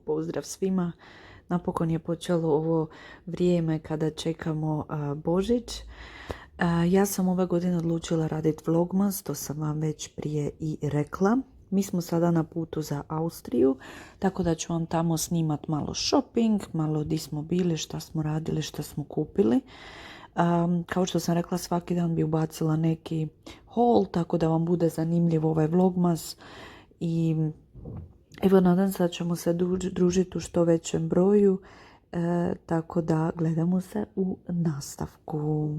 Pozdrav svima. Napokon je počelo ovo vrijeme kada čekamo Božić. Ja sam ove godine odlučila raditi vlogmas, to sam vam već prije i rekla. Mi smo sada na putu za Austriju, tako da ću vam tamo snimat malo shopping, malo di smo bili, šta smo radili, šta smo kupili. Kao što sam rekla, svaki dan bi ubacila neki haul, tako da vam bude zanimljiv ovaj vlogmas. I evo, nadam se da ćemo se družiti u što većem broju, tako da gledamo se u nastavku.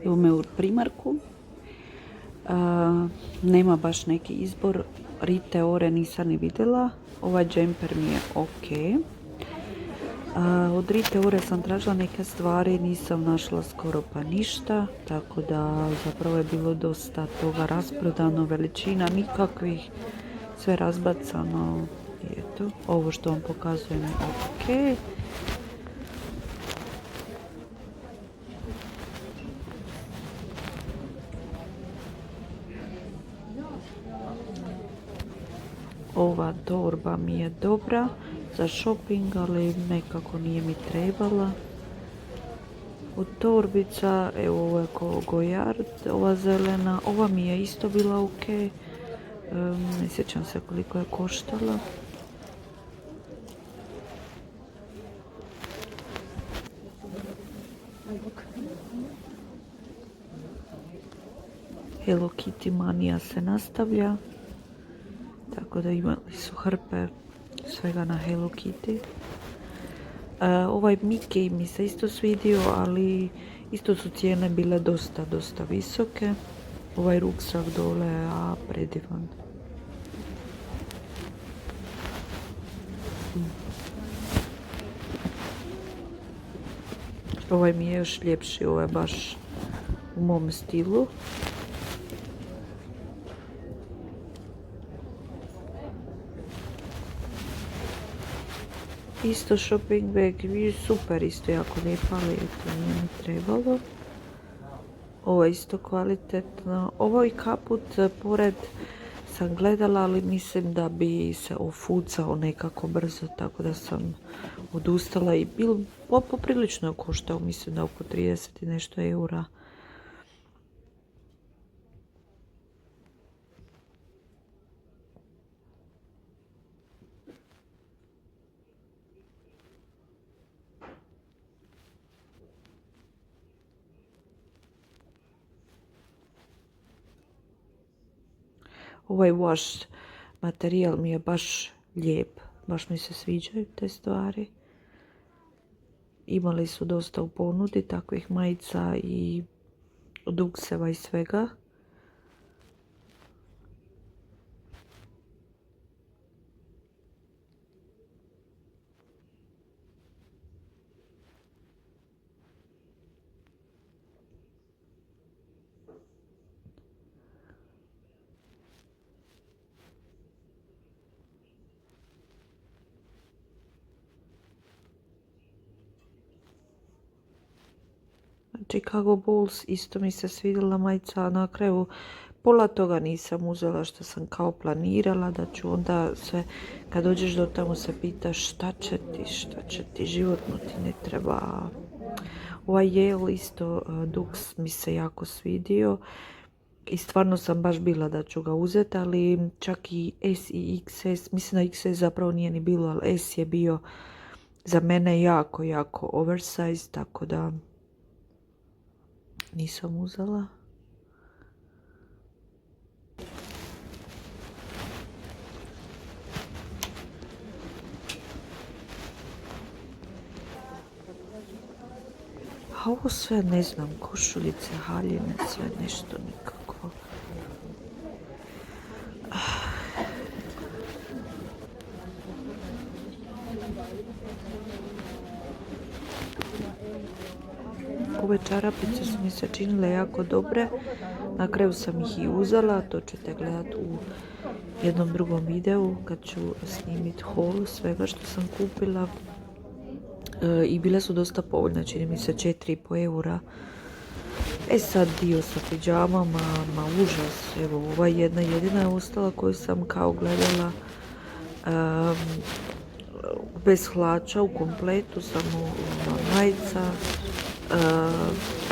Evo me u Primarku. Nema baš neki izbor. Rite Ore nisam ni vidjela. Ovaj džemper mi je ok. Od Rite Ore sam tražila neke stvari, nisam našla skoro pa ništa. Tako da zapravo je bilo dosta toga rasprodano, veličina nikakvih. Sve razbacano. I eto, ovo što vam pokazujem je ok. Ova torba mi je dobra za shopping, ali nekako nije mi trebala. Od torbica, evo ovo je ko Gojard, ova zelena, ova mi je isto bila ok. Ne sjećam se koliko je koštala. Hello Kitty manija se nastavlja. Tako da imali su hrpe svega na Hello Kitty. Ovaj Mickey mi se isto svidio, ali isto su cijene bile dosta visoke. Ovaj ruksak dole, a predivan. Ovaj mi je još ljepši, ovaj je baš u mom stilu. Isto shopping bag, super, isto jako lijepa, ali to nije mi trebalo. Ovo je isto kvalitetno. Ovo i kaput pored sam gledala, ali mislim da bi se ofucao nekako brzo, tako da sam odustala i poprilično je koštao, mislim da oko 30 i nešto eura. Ovaj wash materijal mi je baš lijep, baš mi se sviđaju te stvari. Imali su dosta u ponudi takvih majica i dukseva i svega. Chicago Bulls isto mi se svidjela majica, a na kraju pola toga nisam uzela što sam kao planirala, da ću onda sve, kad dođeš do tamo se pitaš šta će ti, životno ti ne treba. Ovaj Yale isto duks mi se jako svidio i stvarno sam baš bila da ću ga uzeti, ali čak i S i XS, mislim da XS zapravo nije ni bilo, ali S je bio za mene jako oversize, tako da nisam uzela. A ovo sve ne znam, košuljice, haljine, sve nešto nikako. Ove čarapice su mi se činile jako dobre, na kraju sam ih i uzela, to ćete gledati u jednom drugom videu kad ću snimiti haul svega što sam kupila. I bile su dosta povoljne, čini mi se 4,5 eura. E sad dio sa pidžamama, ma užas, evo ova jedna jedina je ostala koju sam kao gledala bez hlača u kompletu, samo majica.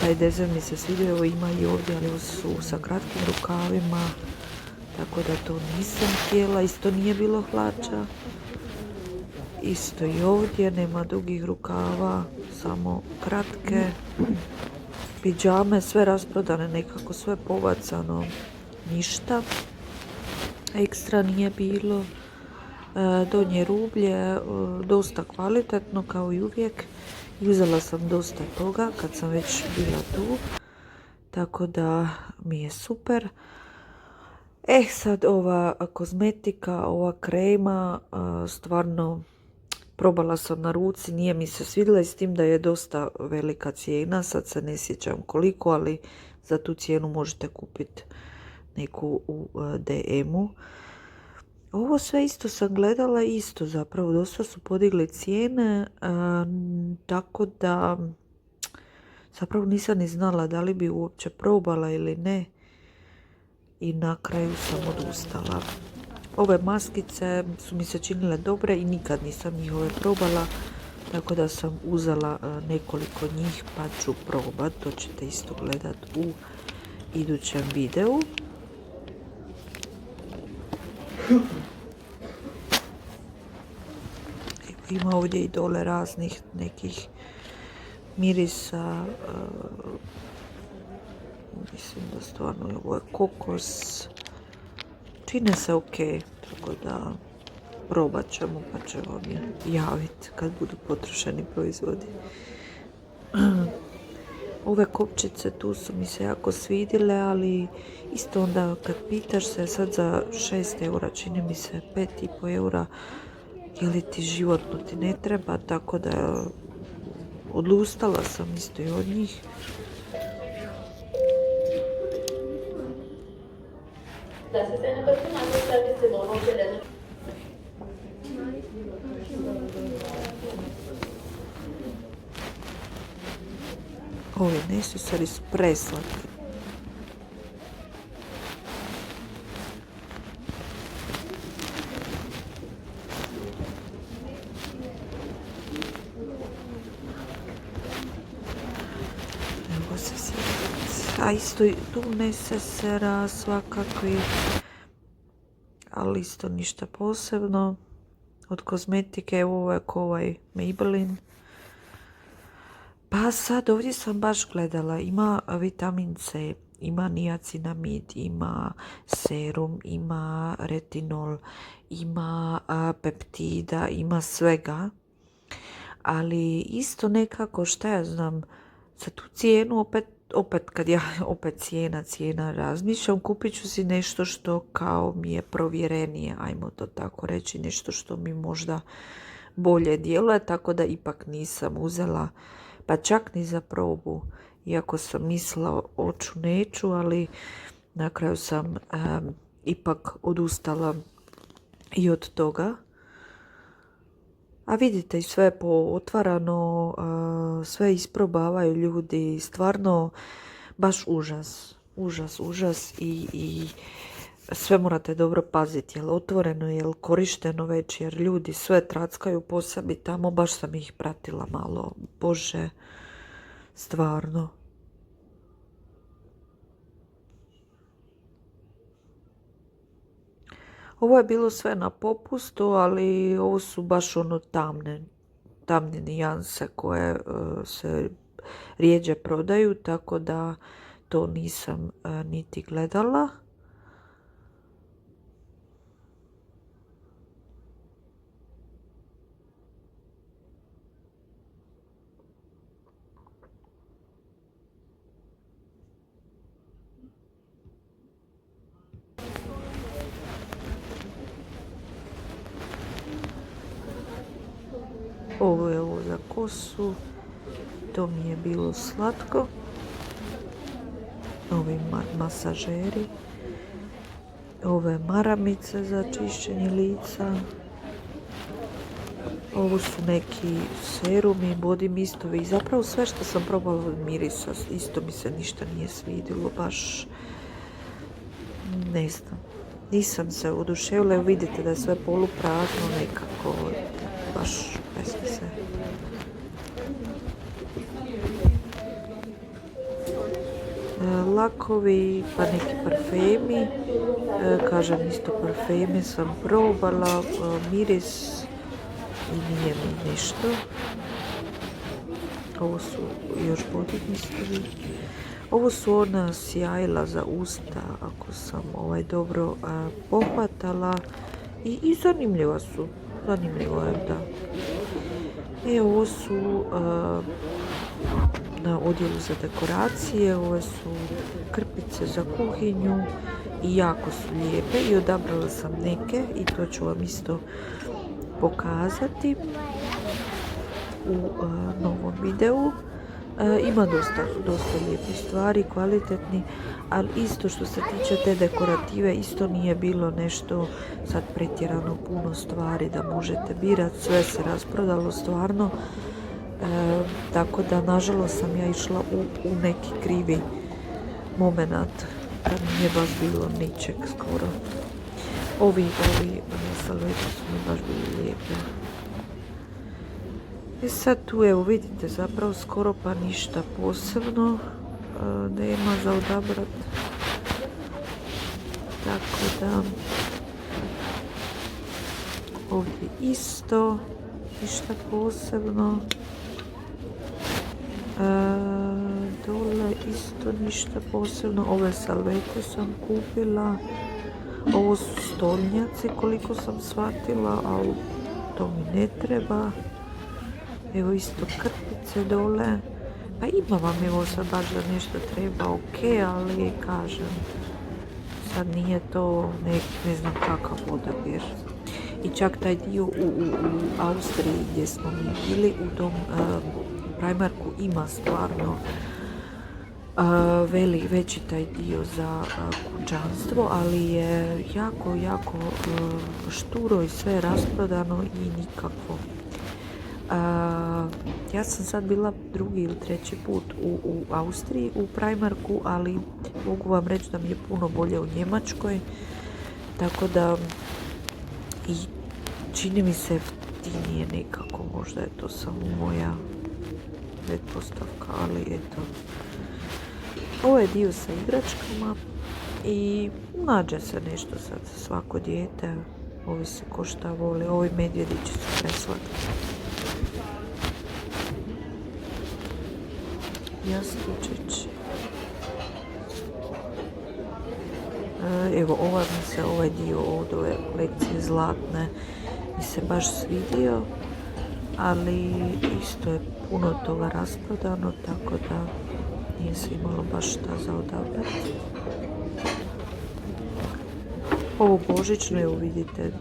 Taj dezer mi se svidio, evo ima i ovdje, ali su sa kratkim rukavima, tako da to nisam htjela, isto nije bilo hlača. Isto i ovdje, nema dugih rukava, samo kratke. Pidžame, sve rasprodane, nekako sve pobacano, ništa ekstra nije bilo. Donje rublje, dosta kvalitetno kao i uvijek. Uzela sam dosta toga kad sam već bila tu, tako da mi je super. Sad ova kozmetika, ova krema, stvarno probala sam na ruci, nije mi se svidjela i s tim da je dosta velika cijena, sad se ne sjećam koliko, ali za tu cijenu možete kupiti neku u DM-u. Ovo sve isto sam gledala, isto zapravo, dosta su podigli cijene, tako da zapravo nisam ni znala da li bi uopće probala ili ne i na kraju sam odustala. Ove maskice su mi se činile dobre i nikad nisam njihove probala, tako da sam uzela nekoliko njih pa ću probat, to ćete isto gledat u idućem videu. Ima ovdje i dole raznih nekih mirisa, mislim da stvarno ovo je kokos, čine se ok, tako da probat ćemo pa će vam javiti kad budu potrošeni proizvodi. Ove kopčice tu su mi se jako svidjele, ali isto onda kad pitaš se sad za 6 eura, čini mi se 5,5 eura, je li ti životno ti ne treba, tako da odustala sam isto i od njih. Ovi nesesari su preslatki. Evo se sjediti. A isto i tu nesesera svakakvi, ali isto ništa posebno. Od kozmetike, evo ovo je ovaj Maybelline. Pa sad ovdje sam baš gledala, ima vitamin C, ima niacinamid, ima serum, ima retinol, ima peptida, ima svega. Ali isto nekako, šta ja znam, za tu cijenu opet kad ja opet cijena razmišljam, kupit ću si nešto što kao mi je provjerenije, ajmo to tako reći, nešto što mi možda bolje djeluje, tako da ipak nisam uzela, pa čak ni za probu, iako sam mislila hoću neću, ali na kraju sam ipak odustala i od toga. A vidite, i sve je pootvarano, sve isprobavaju ljudi, stvarno baš užas i sve morate dobro paziti, jel otvoreno, jel korišteno već, jer ljudi sve trackaju po sebi tamo, baš sam ih pratila malo, bože, stvarno. Ovo je bilo sve na popustu, ali ovo su baš ono tamne nijanse koje se rijeđe prodaju, tako da to nisam niti gledala. kosu. To mi je bilo slatko. Ovi masažeri. Ove maramice za čišćenje lica. Ovo su neki serumi, body mistovi i zapravo sve što sam probala od mirisa, isto mi se ništa nije svidjelo, baš ne znam. Nisam se oduševila, evo vidite da je sve poluprazno nekako, baš bez veze. Lakovi, pa neki parfemi, kažem isto parfemi sam probala, miris i nije mi ništa. Ovo su još body mistovi. Ovo su ona sjajila za usta, ako sam dobro pohvatala i zanimljiva su. Zanimljivo je, da. Ovo su na odjelu za dekoracije, ove su krpice za kuhinju i jako su lijepe i odabrala sam neke i to ću vam isto pokazati u novom videu. Ima dosta lijepih stvari, kvalitetni, ali isto što se tiče te dekorative, isto nije bilo nešto sad pretjerano puno stvari da možete birati, sve se rasprodalo stvarno, tako da nažalost sam ja išla u neki krivi moment, kad nije baš bilo ničeg skoro. Ovi salveti su mi baš bili lijepi. I sad tu evo vidite zapravo skoro pa ništa posebno nema za odabrati. Tako da ovdje isto ništa posebno. Dole isto ništa posebno. Ove salvete sam kupila. Ovo su stolnjaci koliko sam shvatila, ali to mi ne treba. Evo isto krpice dole. Pa ima vam evo sad baš da nešto treba, ok, ali kažem, sad nije to ne znam kakav odabir. I čak taj dio u Austriji gdje smo mi bili, u tom Primarku ima stvarno veći taj dio za kućanstvo, ali je jako šturo i sve rasprodano i nikako. Ja sam sad bila drugi ili treći put u Austriji u Primarku, ali mogu vam reći da mi je puno bolje u Njemačkoj, tako da i čini mi se jeftinije nekako, možda je to samo moja pretpostavka, ali eto. Ovo je dio sa igračkama i nađe se nešto sad za svako dijete, ovisi ko šta voli. Ovi medvjedići su preslatki. Jastučić. Evo ovaj dio od ove lekcije zlatne mi se baš svidio, ali isto je puno toga rasprodano, tako da nije se imalo baš šta za odabrati. Ovo božićno, evo vidite,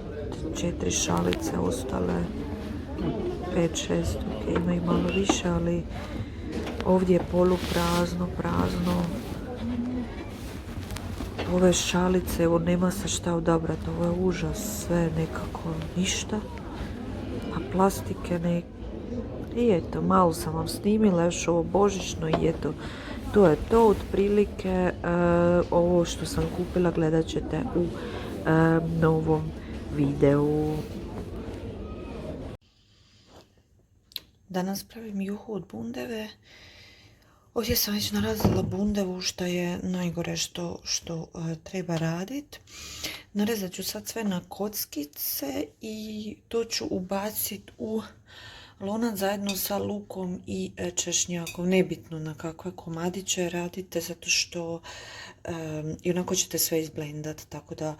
4 šalice, ostale 5-6, ok, ima i malo više, ali ovdje je poluprazno, prazno. Ove šalice, evo nema se šta odabrati, ovo je užas, sve nekako ništa. A plastike ne... I eto, malo sam vam snimila još ovo božićno i eto, to je to otprilike. Ovo što sam kupila gledat ćete u novom videu. Danas pravim juhu od bundeve. Ovdje sam već narazila bundevu, što je najgore što treba raditi. Narezat ću sad sve na kockice i to ću ubaciti u lonac zajedno sa lukom i češnjakom. Nebitno na kakve komadiće radite, zato što i onako ćete sve izblendati, tako da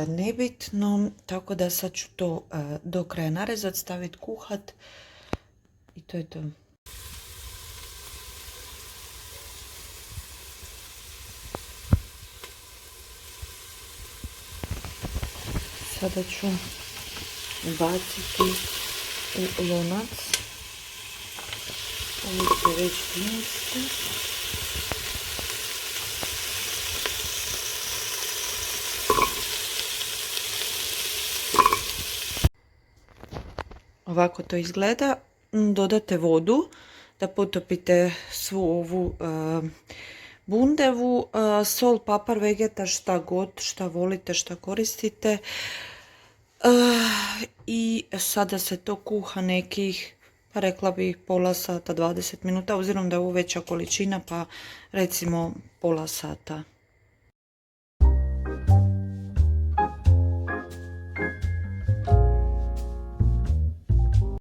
nebitno. Tako da sad ću to do kraja narezati, staviti kuhat i to je to. Sada ću ubaciti u lonac Ovo se već plinste. Ovako to izgleda. Dodate vodu da potopite svu ovu bundevu, sol, papar, vegeta, šta god, šta volite, šta koristite. I sada se to kuha nekih, pa rekla bih pola sata, 20 minuta, obzirom da je ovo veća količina, pa recimo pola sata.